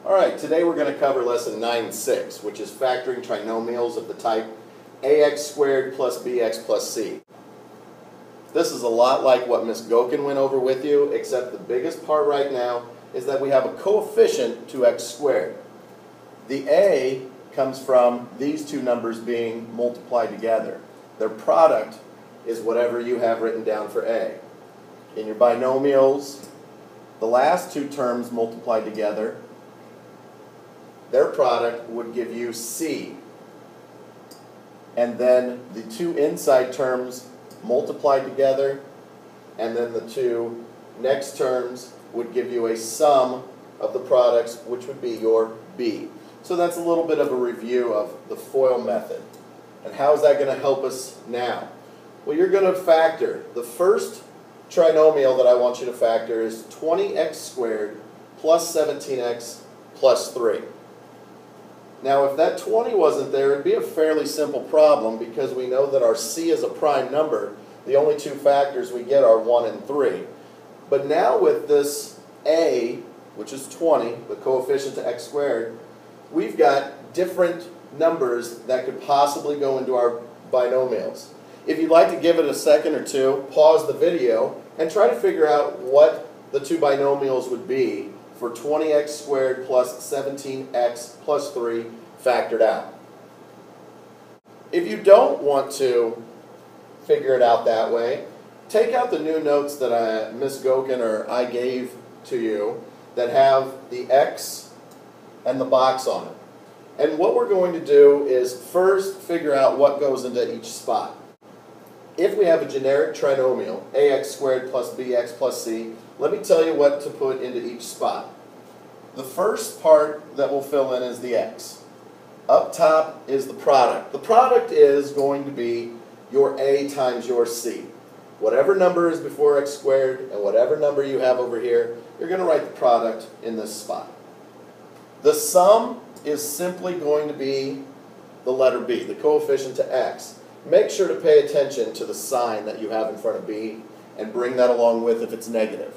Alright, today we're going to cover lesson 9.6, which is factoring trinomials of the type ax squared plus bx plus c. This is a lot like what Miss Gokin went over with you, except the biggest part right now is that we have a coefficient to x squared. The a comes from these two numbers being multiplied together. Their product is whatever you have written down for a. In your binomials, the last two terms multiplied together, their product would give you c. And then the two inside terms multiplied together, and then the two next terms would give you a sum of the products, which would be your b. So that's a little bit of a review of the FOIL method. And how is that going to help us now? Well, you're going to factor. The first trinomial that I want you to factor is 20x squared plus 17x plus 3. Now, if that 20 wasn't there, it'd be a fairly simple problem because we know that our c is a prime number. The only two factors we get are 1 and 3. But now with this a, which is 20, the coefficient to x squared, we've got different numbers that could possibly go into our binomials. If you'd like to give it a second or two, pause the video and try to figure out what the two binomials would be for 20x squared plus 17x plus 3 factored out. If you don't want to figure it out that way, take out the new notes that Miss Gokin or I gave to you that have the x and the box on it. And what we're going to do is first figure out what goes into each spot. If we have a generic trinomial, ax squared plus bx plus c, let me tell you what to put into each spot. The first part that we'll fill in is the x. Up top is the product. The product is going to be your a times your c. Whatever number is before x squared and whatever number you have over here, you're going to write the product in this spot. The sum is simply going to be the letter b, the coefficient to x. Make sure to pay attention to the sign that you have in front of b and bring that along with if it's negative.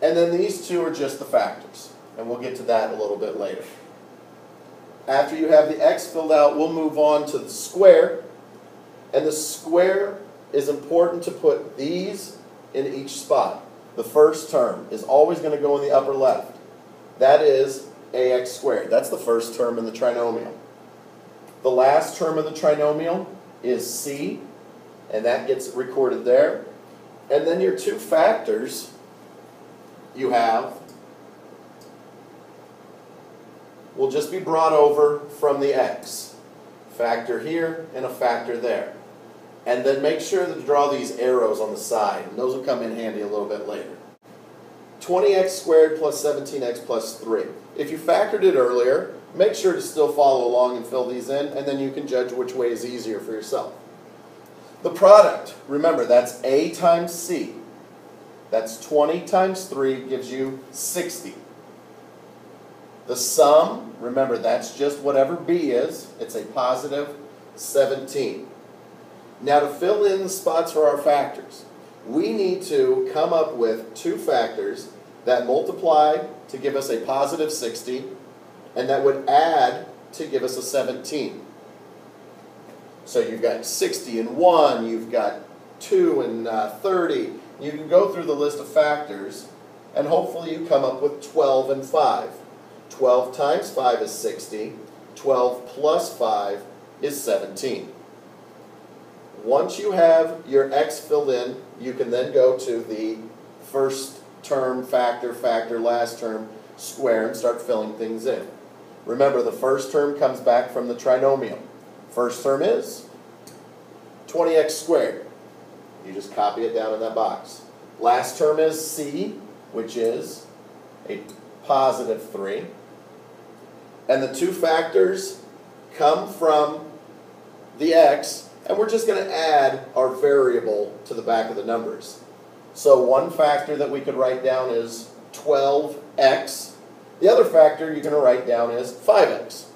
And then these two are just the factors, and we'll get to that a little bit later. After you have the x filled out, we'll move on to the square, and the square is important to put these in each spot. The first term is always going to go in the upper left. That is ax squared. That's the first term in the trinomial. The last term of the trinomial is c, and that gets recorded there. And then your two factors you have will just be brought over from the x. Factor here and a factor there. And then make sure to draw these arrows on the side, and those will come in handy a little bit later. 20x squared plus 17x plus 3. If you factored it earlier, make sure to still follow along and fill these in, and then you can judge which way is easier for yourself. The product, remember, that's a times c. That's 20 times 3 gives you 60. The sum, remember, that's just whatever b is. It's a positive 17. Now to fill in the spots for our factors, we need to come up with two factors that multiply to give us a positive 60, and that would add to give us a 17. So you've got 60 and 1, you've got 2 and 30. You can go through the list of factors, and hopefully you come up with 12 and 5. 12 times 5 is 60. 12 plus 5 is 17. Once you have your x filled in, you can then go to the first term, factor, last term, square, and start filling things in. Remember, the first term comes back from the trinomial. First term is 20x squared. You just copy it down in that box. Last term is c, which is a positive 3. And the two factors come from the x, and we're just going to add our variable to the back of the numbers. So one factor that we could write down is 12x. The other factor you're going to write down is 5x.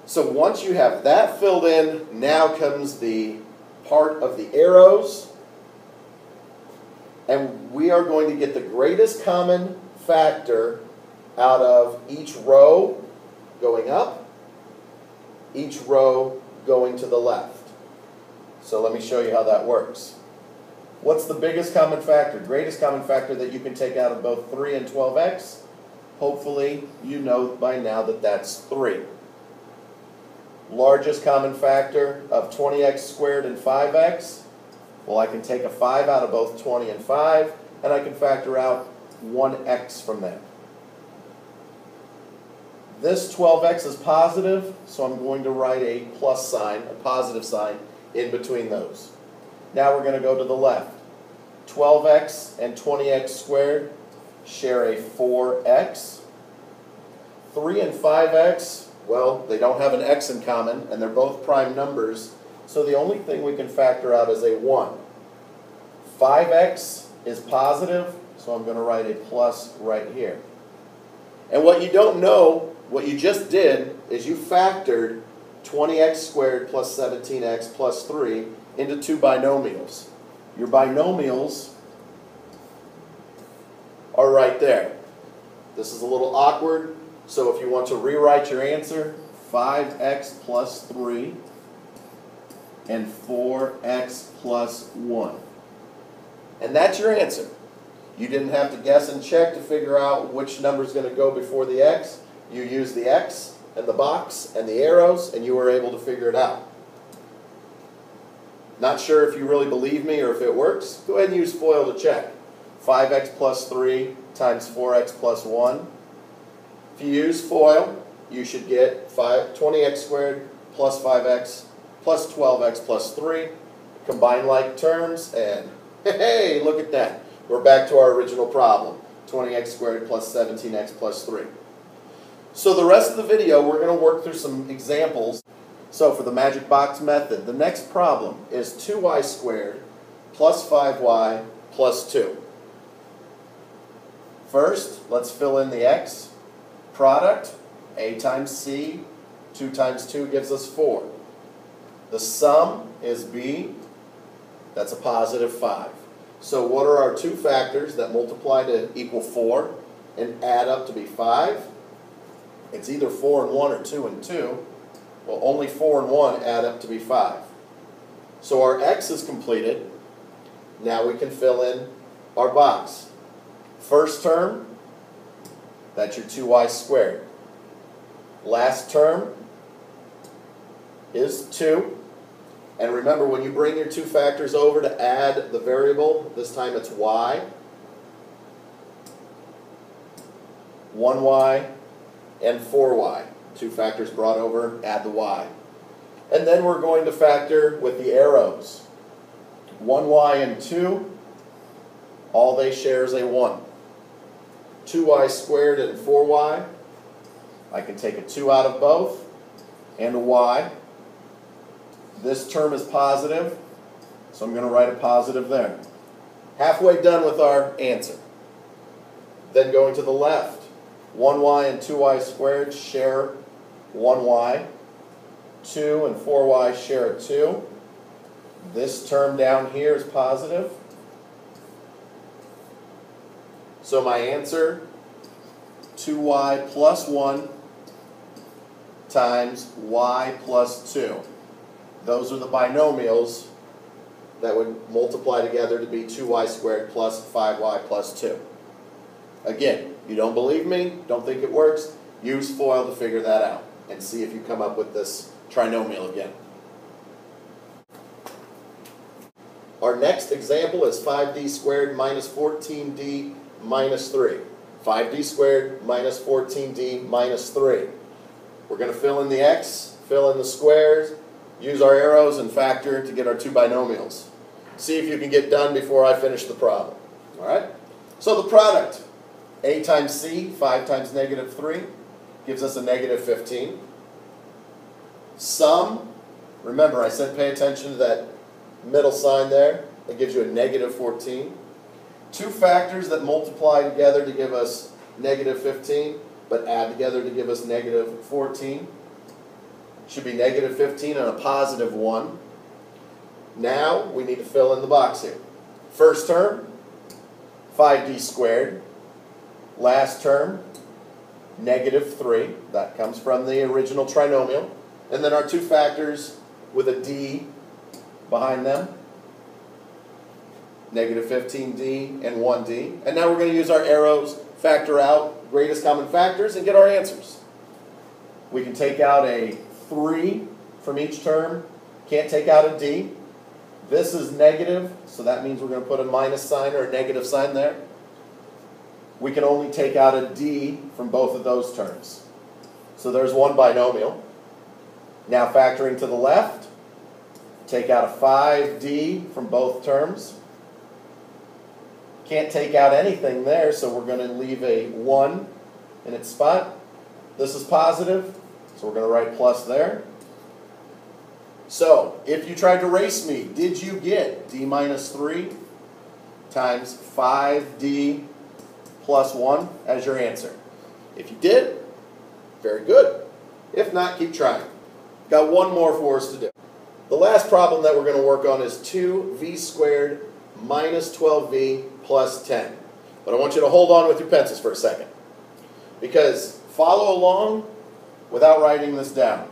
So once you have that filled in, now comes the part of the arrows. And we are going to get the greatest common factor out of each row going up, each row going to the left. So let me show you how that works. What's the biggest common factor, greatest common factor that you can take out of both 3 and 12x? Hopefully you know by now that that's 3. Largest common factor of 20x squared and 5x? Well, I can take a 5 out of both 20 and 5, and I can factor out 1x from that. This 12x is positive, so I'm going to write a plus sign, a positive sign, in between those. Now we're going to go to the left. 12x and 20x squared share a 4x. 3 and 5x, well, they don't have an x in common, and they're both prime numbers, so the only thing we can factor out is a 1. 5x is positive, so I'm going to write a plus right here. And what you don't know, what you just did, is you factored 20x squared plus 17x plus 3 into two binomials. Your binomials are right there. This is a little awkward, so if you want to rewrite your answer, 5x plus 3 and 4x plus 1. And that's your answer. You didn't have to guess and check to figure out which number is going to go before the x. You used the x and the box and the arrows, and you were able to figure it out. Not sure if you really believe me or if it works? Go ahead and use FOIL to check. 5x plus 3 times 4x plus 1. If you use FOIL, you should get 20x squared plus 5x plus 12x plus 3. Combine like terms, and hey, look at that. We're back to our original problem. 20x squared plus 17x plus 3. So the rest of the video, we're going to work through some examples. So for the magic box method, the next problem is 2y squared plus 5y plus 2. First, let's fill in the x. Product, a times c, 2 times 2 gives us 4. The sum is b, that's a positive 5. So what are our two factors that multiply to equal 4 and add up to be 5? It's either 4 and 1 or 2 and 2. Well, only 4 and 1 add up to be 5. So our x is completed. Now we can fill in our box. First term, that's your 2y squared. Last term is 2. And remember, when you bring your two factors over to add the variable, this time it's y. 1y and 4y. Two factors brought over, add the y. And then we're going to factor with the arrows. 1y and 2, all they share is a 1. 2y squared and 4y, I can take a 2 out of both, and a y. This term is positive, so I'm going to write a positive there. Halfway done with our answer. Then going to the left, 1y and 2y squared share 1y. 2 and 4y share a 2. This term down here is positive. So my answer, 2y plus 1 times y plus 2. Those are the binomials that would multiply together to be 2y squared plus 5y plus 2. Again, you don't believe me, don't think it works, use FOIL to figure that out and see if you come up with this trinomial again. Our next example is 5d squared minus 14d minus 3. 5d squared minus 14d minus 3. We're going to fill in the x, fill in the squares, use our arrows and factor to get our two binomials. See if you can get done before I finish the problem. Alright? So the product, a times c, 5 times negative 3, gives us a negative 15. Sum, remember I said pay attention to that middle sign there. That gives you a negative 14. Two factors that multiply together to give us negative 15, but add together to give us negative 14. Should be negative 15 and a positive 1. Now we need to fill in the box here. First term, 5d squared. Last term, negative 3. That comes from the original trinomial. And then our two factors with a d behind them, negative 15d and 1d. And now we're going to use our arrows, factor out greatest common factors, and get our answers. We can take out a 3 from each term. Can't take out a d. This is negative, so that means we're going to put a minus sign or a negative sign there. We can only take out a d from both of those terms. So there's one binomial. Now factoring to the left, take out a 5d from both terms. Can't take out anything there, so we're going to leave a 1 in its spot. This is positive, so we're going to write plus there. So, if you tried to race me, did you get d minus 3 times 5d plus 1 as your answer? If you did, very good. If not, keep trying. Got one more for us to do. The last problem that we're going to work on is 2v squared minus 12v plus 10. But I want you to hold on with your pencils for a second, because follow along without writing this down.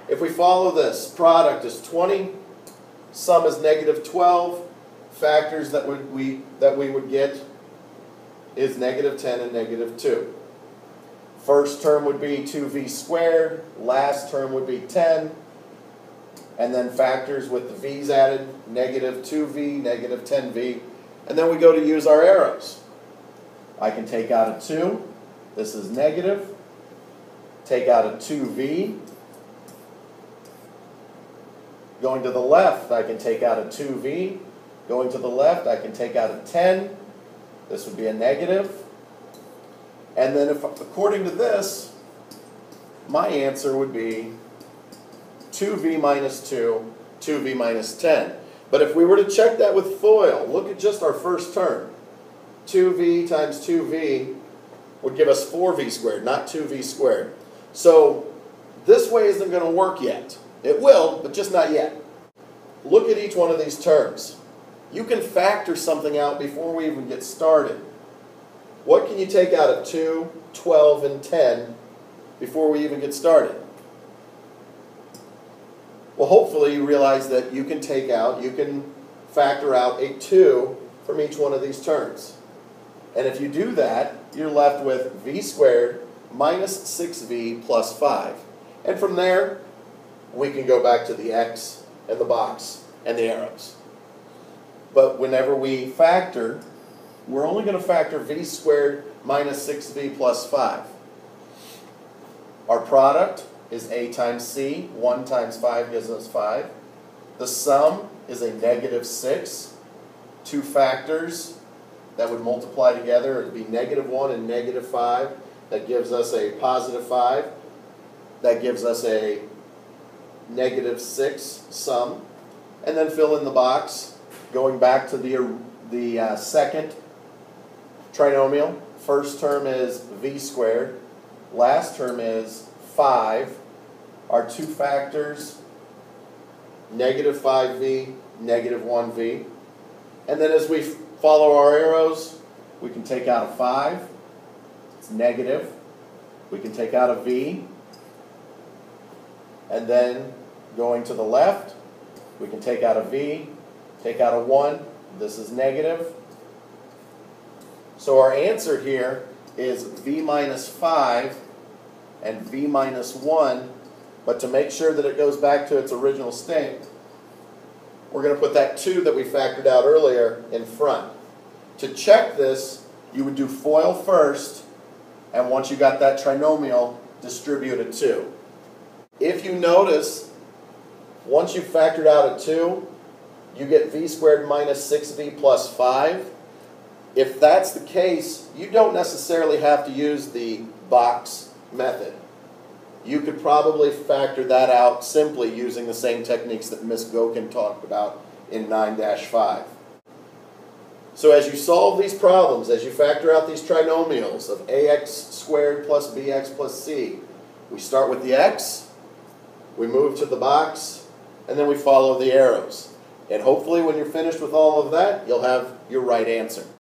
If we follow this, product is 20, sum is negative 12, factors that we would get is negative 10 and negative 2. First term would be 2v squared, last term would be 10, and then factors with the v's added, negative 2v, negative 10v, and then we go to use our arrows. I can take out a 2, this is negative, take out a 2v, going to the left I can take out a 2v, going to the left I can take out a 10, this would be a negative, and then if according to this, my answer would be 2v minus 2, 2v minus 10. But if we were to check that with FOIL, look at just our first term. 2v times 2v would give us 4v squared, not 2v squared. So this way isn't going to work yet. It will, but just not yet. Look at each one of these terms. You can factor something out before we even get started. What can you take out of 2, 12, and 10 before we even get started? Well, hopefully you realize that you can factor out a 2 from each one of these terms. And if you do that, you're left with v squared minus 6v plus 5. And from there, we can go back to the x and the box and the arrows. But whenever we factor, we're only going to factor v squared minus 6v plus 5. Our product is a times c. 1 times 5 gives us 5. The sum is a negative 6. Two factors that would multiply together. It would be negative 1 and negative 5. That gives us a positive 5. That gives us a negative 6 sum. And then fill in the box. Going back to the second trinomial. First term is v squared. Last term is 5. Our two factors, negative 5v, negative 1v. And then as we follow our arrows, we can take out a 5. It's negative. We can take out a v. And then going to the left, we can take out a v, take out a 1. This is negative. So our answer here is v minus 5 and v minus 1. But to make sure that it goes back to its original state, we're going to put that 2 that we factored out earlier in front. To check this, you would do FOIL first, and once you got that trinomial, distribute a 2. If you notice, once you've factored out a 2, you get v squared minus 6v plus 5. If that's the case, you don't necessarily have to use the box method. You could probably factor that out simply using the same techniques that Ms. Gokin talked about in 9-5. So as you solve these problems, as you factor out these trinomials of ax squared plus bx plus c, we start with the x, we move to the box, and then we follow the arrows. And hopefully when you're finished with all of that, you'll have your right answer.